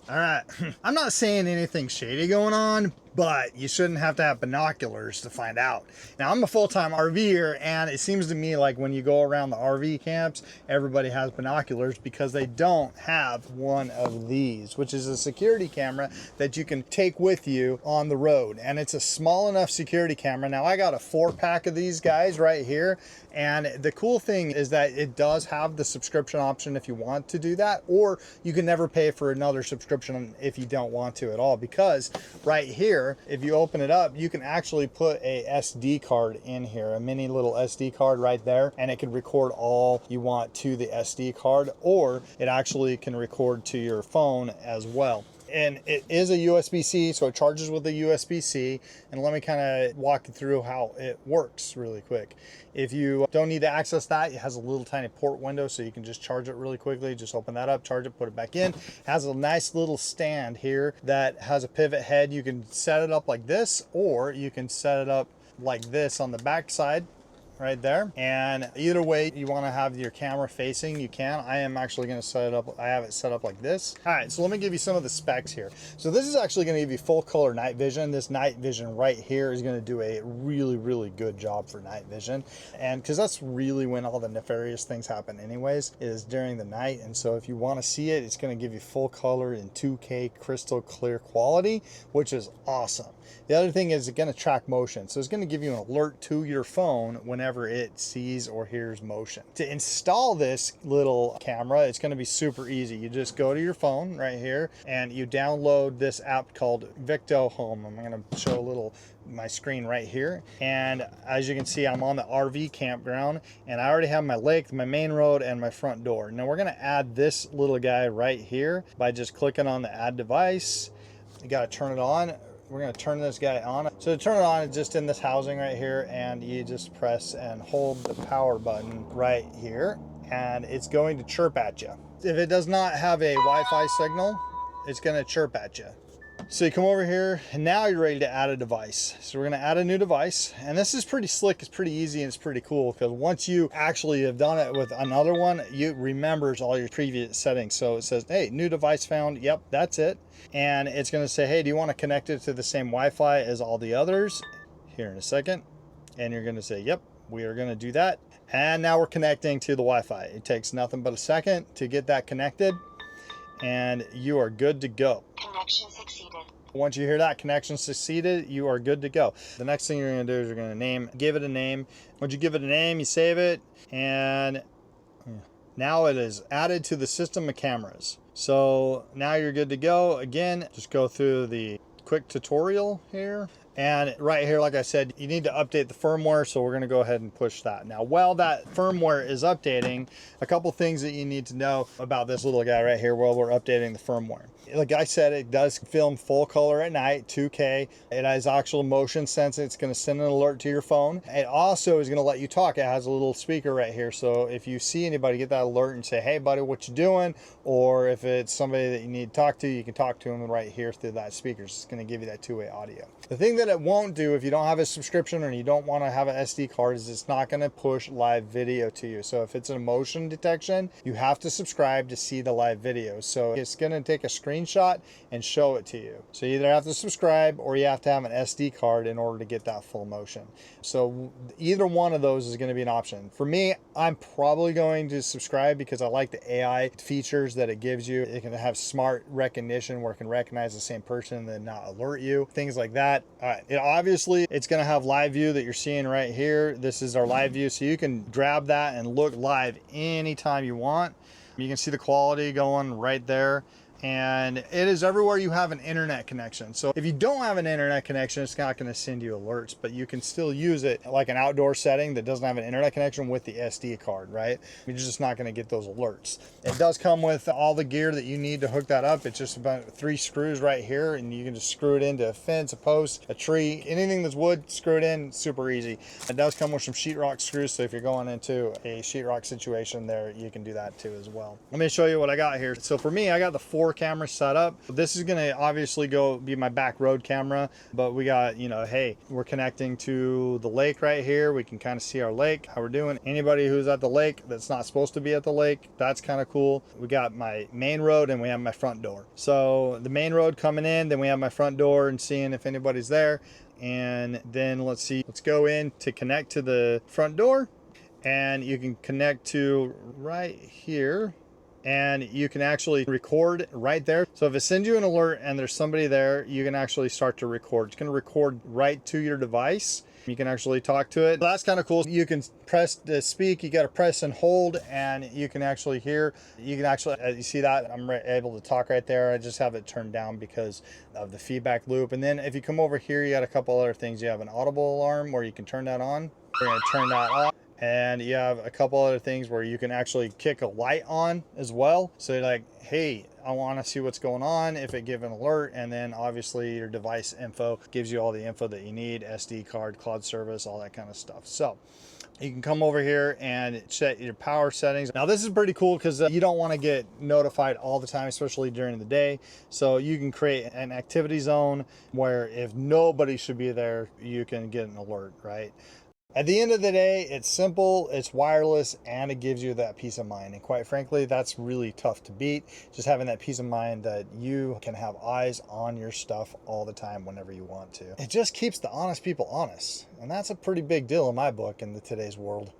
All right, I'm not saying anything shady going on, but you shouldn't have to have binoculars to find out. Now, I'm a full-time RVer, and it seems to me like when you go around the RV camps, everybody has binoculars because they don't have one of these, which is a security camera that you can take with you on the road. And it's a small enough security camera. Now, I got a 4-pack of these guys right here. And the cool thing is that it does have the subscription option if you want to do that, or you can never pay for another subscription if you don't want to at all, because right here, if you open it up, you can actually put a SD card in here, a mini little SD card right there, and it can record all you want to the SD card, or it actually can record to your phone as well. And it is a USB-C, so it charges with a USB-C. And let me kind of walk you through how it works really quick. If you don't need to access that, it has a little tiny port window, so you can just charge it really quickly. Just open that up, charge it, put it back in. It has a nice little stand here that has a pivot head. You can set it up like this, or you can set it up like this on the back side. Right there. And either way you want to have your camera facing, you can. I am actually going to set it up, I have it set up like this. All right, so let me give you some of the specs here. So this is actually going to give you full color night vision. This night vision right here is going to do a really good job for night vision, and because that's really when all the nefarious things happen anyways, is during the night. And so if you want to see it, it's going to give you full color in 2K crystal clear quality, which is awesome. The other thing is it's going to track motion, so it's going to give you an alert to your phone whenever it sees or hears motion. To install this little camera, it's going to be super easy. You just go to your phone right here and you download this app called Victo Home. I'm going to show a little my screen right here, and as you can see, I'm on the RV campground, and I already have my lake, my main road, and my front door. Now we're going to add this little guy right here by just clicking on the add device. You got to turn it on. We're going to turn this guy on. So to turn it on, it's just in this housing right here, and you just press and hold the power button right here, and it's going to chirp at you. If it does not have a Wi-Fi signal, it's going to chirp at you. So you come over here, and now you're ready to add a device. So we're going to add a new device, and this is pretty slick, it's pretty easy, and it's pretty cool, because once you actually have done it with another one, it remembers all your previous settings. So it says, hey, new device found. Yep, that's it. And it's going to say, hey, do you want to connect it to the same Wi-Fi as all the others? Here in a second. And you're going to say, yep, we are going to do that. And now we're connecting to the Wi-Fi. It takes nothing but a second to get that connected, and you are good to go. Connection succeeded. Once you hear that connection succeeded, you are good to go. The next thing you're going to do is you're going to give it a name. Once you give it a name, you save it, and now it is added to the system of cameras. So now you're good to go. Again, just go through the quick tutorial here. And right here, like I said, you need to update the firmware, so we're going to go ahead and push that. Now, while that firmware is updating, a couple things that you need to know about this little guy right here while we're updating the firmware. Like I said, it does film full color at night, 2K. It has actual motion sensing. It's going to send an alert to your phone. It also is going to let you talk. It has a little speaker right here. So if you see anybody, get that alert and say, hey, buddy, what you doing? Or if it's somebody that you need to talk to, you can talk to them right here through that speaker. It's going to give you that two-way audio. The thing that it won't do if you don't have a subscription or you don't want to have an SD card is it's not going to push live video to you. So if it's a motion detection, you have to subscribe to see the live video. So it's going to take a screenshot and show it to you. So you either have to subscribe or you have to have an SD card in order to get that full motion. So either one of those is going to be an option. For me, I'm probably going to subscribe because I like the AI features that it gives you. It can have smart recognition where it can recognize the same person and then not alert you, things like that. Obviously, it's going to have live view that you're seeing right here. This is our live view, so you can grab that and look live anytime you want. You can see the quality going right there. And it is everywhere you have an internet connection. So if you don't have an internet connection, it's not going to send you alerts, but you can still use it like an outdoor setting that doesn't have an internet connection with the SD card, right? You're just not going to get those alerts. It does come with all the gear that you need to hook that up. It's just about 3 screws right here, and you can just screw it into a fence, a post, a tree, anything that's wood, screw it in, super easy. It does come with some sheetrock screws, so if you're going into a sheetrock situation there, you can do that too as well. Let me show you what I got here. So for me, I got the 4 4 cameras set up. This is going to obviously be my back road camera, but we got, you know, hey, we're connecting to the lake right here. We can kind of see our lake, how we're doing. Anybody who's at the lake that's not supposed to be at the lake, that's kind of cool. We got my main road and we have my front door. So the main road coming in, then we have my front door and seeing if anybody's there. And then let's see, let's go in to connect to the front door, and you can connect to right here, and you can actually record right there. So if it sends you an alert and there's somebody there, you can actually start to record. It's going to record right to your device. You can actually talk to it. That's kind of cool. You can press to speak, you got to press and hold, and you can actually hear. You can actually, you see that I'm able to talk right there. I just have it turned down because of the feedback loop. And then if you come over here, you got a couple other things. You have an audible alarm where you can turn that on. We're going to turn that off. And you have a couple other things where you can actually kick a light on as well. So you're like, hey, I want to see what's going on, if it gives an alert. And then obviously your device info gives you all the info that you need, SD card, cloud service, all that kind of stuff. So you can come over here and set your power settings. Now this is pretty cool because you don't want to get notified all the time, especially during the day. So you can create an activity zone where if nobody should be there, you can get an alert, right? At the end of the day, it's simple, it's wireless, and it gives you that peace of mind. And quite frankly, that's really tough to beat. Just having that peace of mind that you can have eyes on your stuff all the time whenever you want to. It just keeps the honest people honest. And that's a pretty big deal in my book in today's world.